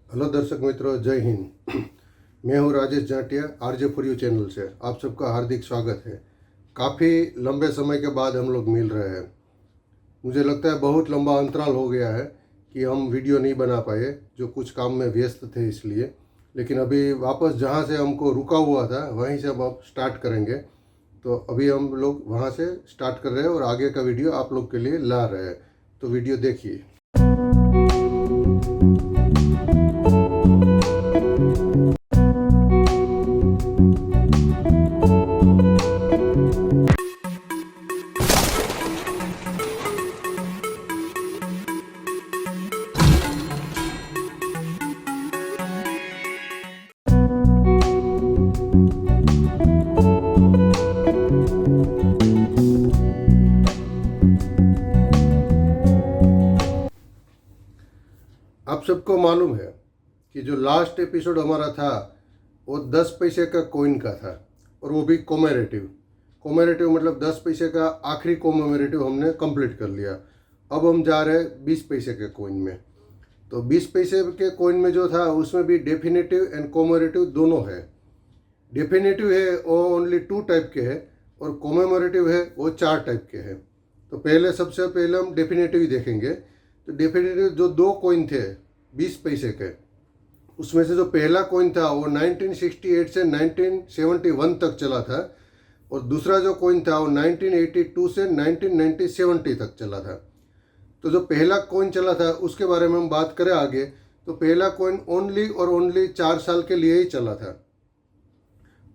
Hello दर्शक मित्रों, जय हिंद। मैं हूं Rajesh Jatia, RJ for you channel से आप सबका हार्दिक स्वागत है। काफ़ी लंबे समय के बाद हम लोग मिल रहे हैं। मुझे लगता है बहुत लंबा अंतराल हो गया है कि हम वीडियो नहीं बना पाए, जो कुछ काम में व्यस्त थे इसलिए। लेकिन अभी वापस जहां से हमको रुका हुआ था वहीं से हम अब स्टार्ट करेंगे। तो अभी हम लोग वहां से स्टार्ट कर रहे हैं और आगे का वीडियो आप लोग के लिए ला रहे हैं। तो वीडियो देखिए। आप सबको मालूम है कि जो लास्ट एपिसोड हमारा था वो 10 पैसे का कॉइन का था, और वो भी कोमेरेटिव। कोमेरेटिव मतलब 10 पैसे का आखिरी कोमेरेटिव हमने कंप्लीट कर लिया। अब हम जा रहे हैं 20 पैसे के कॉइन में। तो 20 पैसे के कॉइन में जो था उसमें भी डेफिनेटिव एंड कोमेरेटिव दोनों है। डेफिनेटिव है वो ओनली 2 टाइप के है, और कोमेमोरेटिव है वो 4 टाइप के हैं। तो सबसे पहले हम डेफिनेटिव ही देखेंगे। तो डेफिनेटिव जो 2 कॉइन थे 20 पैसे के, उसमें से जो पहला कॉइन था वो 1968 से 1971 तक चला था, और दूसरा जो कॉइन था वो 1982 से 1970 तक चला था। तो जो पहला कॉइन चला था उसके बारे में हम बात करें आगे। तो पहला कॉइन ओनली और ओनली 4 साल के लिए ही चला था।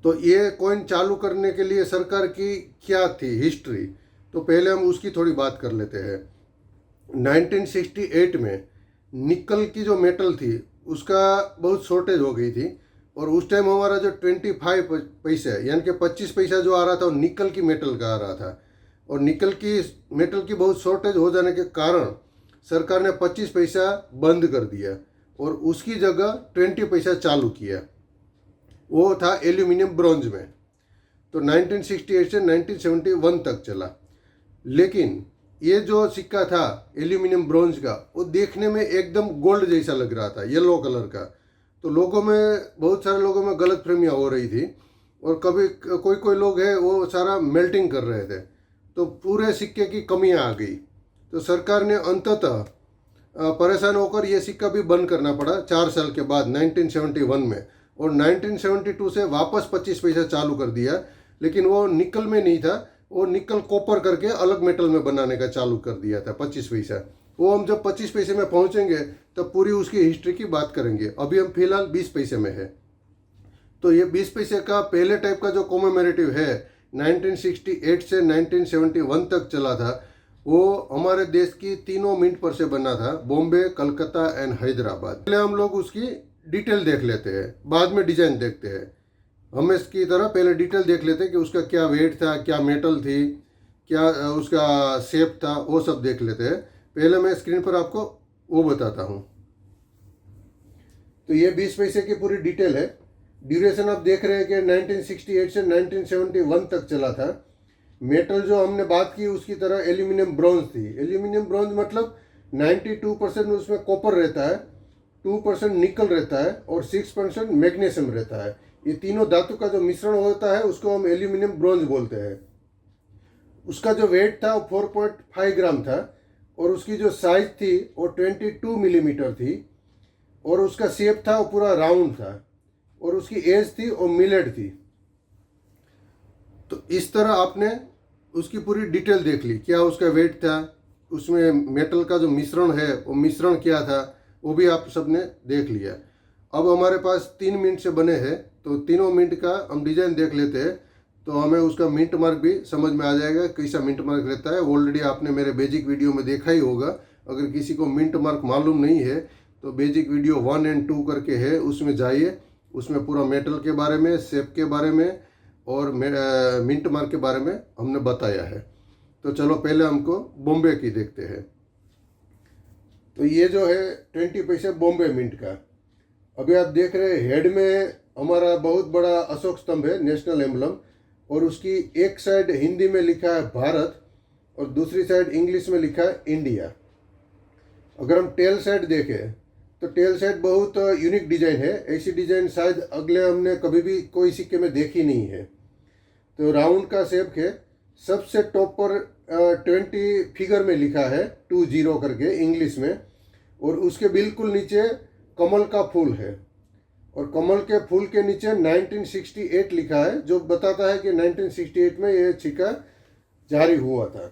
तो ये कॉइन चालू करने के लिए सरकार की क्या थी हिस्ट्री, तो पहले हम उसकी थोड़ी बात कर लेते हैं। 1968 में निकल की जो मेटल थी उसका बहुत शॉर्टेज हो गई थी, और उस टाइम हमारा जो 25 पैसे यानी कि 25 पैसा जो आ रहा था वो निकल की मेटल का आ रहा था। और निकल की मेटल की बहुत शॉर्टेज हो जाने के कारण सरकार ने 25 पैसा बंद कर दिया और उसकी जगह 20 पैसा चालू किया। वो था एल्यूमिनियम ब्रॉन्ज में। तो 1968 से 1971 तक चला। लेकिन ये जो सिक्का था एल्यूमिनियम ब्रॉन्ज का, वो देखने में एकदम गोल्ड जैसा लग रहा था, येलो कलर का। तो लोगों में, बहुत सारे लोगों में गलतफहमियां हो रही थी, और कभी कोई कोई लोग है वो सारा मेल्टिंग कर रहे थे। तो पूरे सिक्के की कमियां आ गई। तो सरकार ने अंततः परेशान होकर ये सिक्का भी बंद करना पड़ा 4 साल के बाद 1971 में, और 1972 से वापस 25 पैसा चालू कर दिया। लेकिन वो निकल में नहीं था, वो निकल कॉपर करके अलग मेटल में बनाने का चालू कर दिया था 25 पैसा। वो हम जब 25 पैसे में पहुंचेंगे तब पूरी उसकी हिस्ट्री की बात करेंगे। अभी हम फिलहाल 20 पैसे में है। तो ये 20 पैसे का पहले टाइप का जो कोमेमोरेटिव है 1968 से 1971 तक चला था, वो हमारे देश की 3 मिंट पर से बना था, बॉम्बे, कलकत्ता एंड हैदराबाद। पहले हम लोग उसकी डिटेल देख लेते हैं, बाद में डिजाइन देखते हैं। हम इसकी तरह पहले डिटेल देख लेते हैं कि उसका क्या वेट था, क्या मेटल थी, क्या उसका शेप था, वो सब देख लेते हैं। पहले मैं स्क्रीन पर आपको वो बताता हूँ। तो ये 20 पैसे की पूरी डिटेल है। ड्यूरेशन आप देख रहे हैं कि 1968 से 1971 तक चला था। मेटल जो हमने बात की उसकी तरह एल्यूमिनियम ब्रॉन्ज थी। एल्यूमिनियम ब्रॉन्ज मतलब 92% उसमें कॉपर रहता है, 2% निकल रहता है और 6% मैग्नीशियम रहता है। ये तीनों धातु का जो मिश्रण होता है उसको हम एल्यूमिनियम ब्रॉन्ज बोलते हैं। उसका जो वेट था वो 4.5 ग्राम था, और उसकी जो साइज थी वो 22 मिलीमीटर थी, और उसका शेप था वो पूरा राउंड था, और उसकी एज थी वो मिलेट थी। तो इस तरह आपने उसकी पूरी डिटेल देख ली, क्या उसका वेट था, उसमें मेटल का जो मिश्रण है वो मिश्रण क्या था, वो भी आप सबने देख लिया। अब हमारे पास 3 मिनट से बने हैं, तो तीनों मिनट का हम डिजाइन देख लेते हैं। तो हमें उसका मिंट मार्क भी समझ में आ जाएगा कैसा मिंट मार्क रहता है। ऑलरेडी आपने मेरे बेसिक वीडियो में देखा ही होगा। अगर किसी को मिंट मार्क मालूम नहीं है तो बेसिक वीडियो 1 और 2 करके है, उसमें जाइए। उसमें पूरा मेटल के बारे में, शेप के बारे में और मिंट मार्क के बारे में हमने बताया है। तो चलो पहले हमको बॉम्बे की देखते हैं। तो ये जो है 20 पैसे बॉम्बे मिंट का। अभी आप देख रहे हैं हेड में हमारा बहुत बड़ा अशोक स्तंभ है, नेशनल एम्बलम, और उसकी एक साइड हिंदी में लिखा है भारत और दूसरी साइड इंग्लिश में लिखा है इंडिया। अगर हम टेल साइड देखें तो टेल सेट बहुत यूनिक डिजाइन है, ऐसी डिजाइन शायद अगले हमने कभी भी कोई सिक्के में देखी नहीं है। तो राउंड का शेप है, सबसे टॉप पर 20 फिगर में लिखा है 20 करके इंग्लिश में, और उसके बिल्कुल नीचे कमल का फूल है, और कमल के फूल के नीचे 1968 लिखा है, जो बताता है कि 1968 में ये सिक्का जारी हुआ था।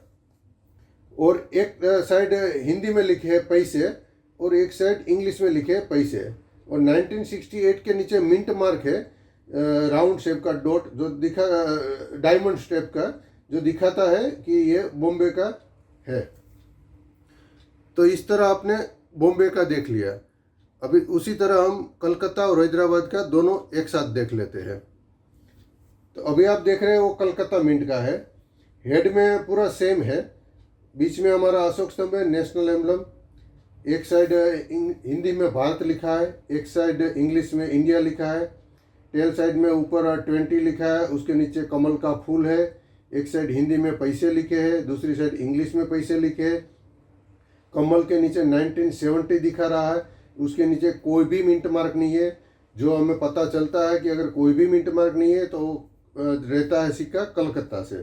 और एक साइड हिंदी में लिखे है पैसे और एक साइड इंग्लिश में लिखे है पैसे, और 1968 के नीचे मिंट मार्क है, राउंड शेप का डॉट जो दिखा, डायमंड शेप का, जो दिखाता है कि ये बॉम्बे का है। तो इस तरह आपने बॉम्बे का देख लिया। अभी उसी तरह हम कलकत्ता और हैदराबाद का दोनों एक साथ देख लेते हैं। तो अभी आप देख रहे हैं वो कलकत्ता मिंट का है, हेड में पूरा सेम है, बीच में हमारा अशोक स्तंभ है, नेशनल एम्बलम, एक साइड हिंदी में भारत लिखा है, एक साइड इंग्लिश में इंडिया लिखा है, टेल साइड में ऊपर 20 लिखा है, उसके नीचे कमल का फूल है, एक साइड हिंदी में पैसे लिखे हैं, दूसरी साइड इंग्लिश में पैसे लिखे हैं, कमल के नीचे 1970 दिखा रहा है, उसके नीचे कोई भी मिंट मार्क नहीं है, जो हमें पता चलता है कि अगर कोई भी मिंट मार्क नहीं है तो रहता है सिक्का कलकत्ता से।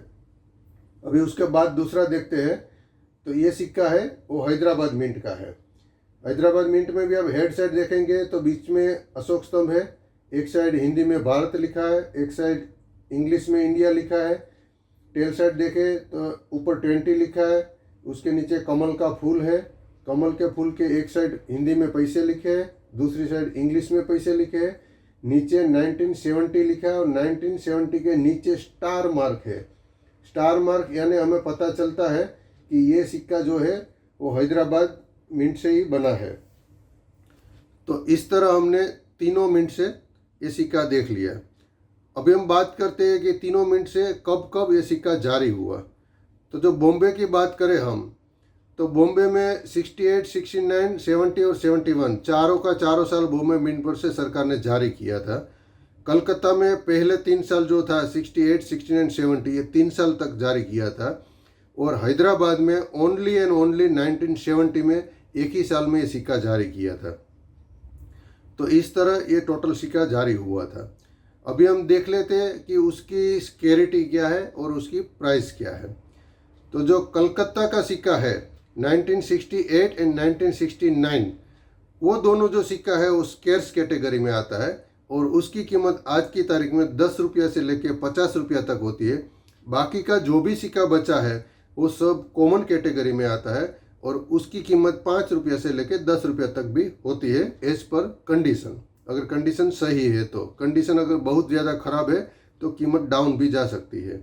अभी उसके बाद दूसरा देखते हैं, तो ये सिक्का है वो हैदराबाद मिंट का है। हैदराबाद मिंट में भी अब हेड साइड देखेंगे तो बीच में अशोक स्तंभ है, एक साइड हिंदी में भारत लिखा है, एक साइड इंग्लिश में इंडिया लिखा है। टेल साइड देखें तो ऊपर 20 लिखा है, उसके नीचे कमल का फूल है, कमल के फूल के एक साइड हिंदी में पैसे लिखे हैं, दूसरी साइड इंग्लिश में पैसे लिखे हैं, नीचे 1970 लिखा है, और 1970 के नीचे स्टार मार्क है। स्टार मार्क यानी हमें पता चलता है कि ये सिक्का जो है वो हैदराबाद मिंट से ही बना है। तो इस तरह हमने तीनों मिंट से ये सिक्का देख लिया। अभी हम बात करते हैं कि तीनों मिंट से कब कब ये सिक्का जारी हुआ। तो जो बॉम्बे की बात करें हम, तो बॉम्बे में 68, 69, 70 और 71 चारों का चारों साल बॉम्बे मिंट पर से सरकार ने जारी किया था। कलकत्ता में पहले 3 साल जो था 68, 69, 70 ये 3 साल तक जारी किया था, और हैदराबाद में ओनली एंड ओनली 1970 में एक ही साल में ये सिक्का जारी किया था। तो इस तरह ये टोटल सिक्का जारी हुआ था। अभी हम देख लेते हैं कि उसकी स्केरिटी क्या है और उसकी प्राइस क्या है। तो जो कलकत्ता का सिक्का है 1968 एंड 1969, वो दोनों जो सिक्का है वो स्केर्स कैटेगरी में आता है, और उसकी कीमत आज की तारीख में 10 रुपया से लेकर 50 रुपया तक होती है। बाकी का जो भी सिक्का बचा है वो सब कॉमन कैटेगरी में आता है, और उसकी कीमत 5 रुपया से लेकर 10 रुपया तक भी होती है, एज पर कंडीशन। अगर कंडीशन सही है तो, कंडीशन अगर बहुत ज़्यादा ख़राब है तो कीमत डाउन भी जा सकती है।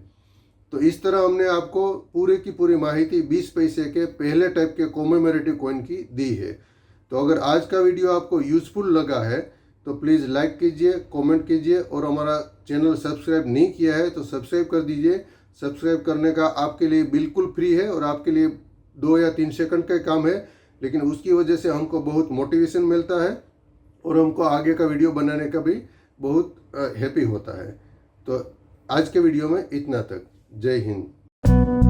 तो इस तरह हमने आपको पूरी की पूरी माहिती 20 पैसे के पहले टाइप के कॉमेमोरेटिव कॉइन की दी है। तो अगर आज का वीडियो आपको यूज़फुल लगा है तो प्लीज़ लाइक कीजिए, कमेंट कीजिए, और हमारा चैनल सब्सक्राइब नहीं किया है तो सब्सक्राइब कर दीजिए। सब्सक्राइब करने का आपके लिए बिल्कुल फ्री है, और आपके लिए 2 या 3 सेकंड का काम है, लेकिन उसकी वजह से हमको बहुत मोटिवेशन मिलता है, और हमको आगे का वीडियो बनाने का भी बहुत हैप्पी होता है। तो आज के वीडियो में इतना तक। जय हिंद।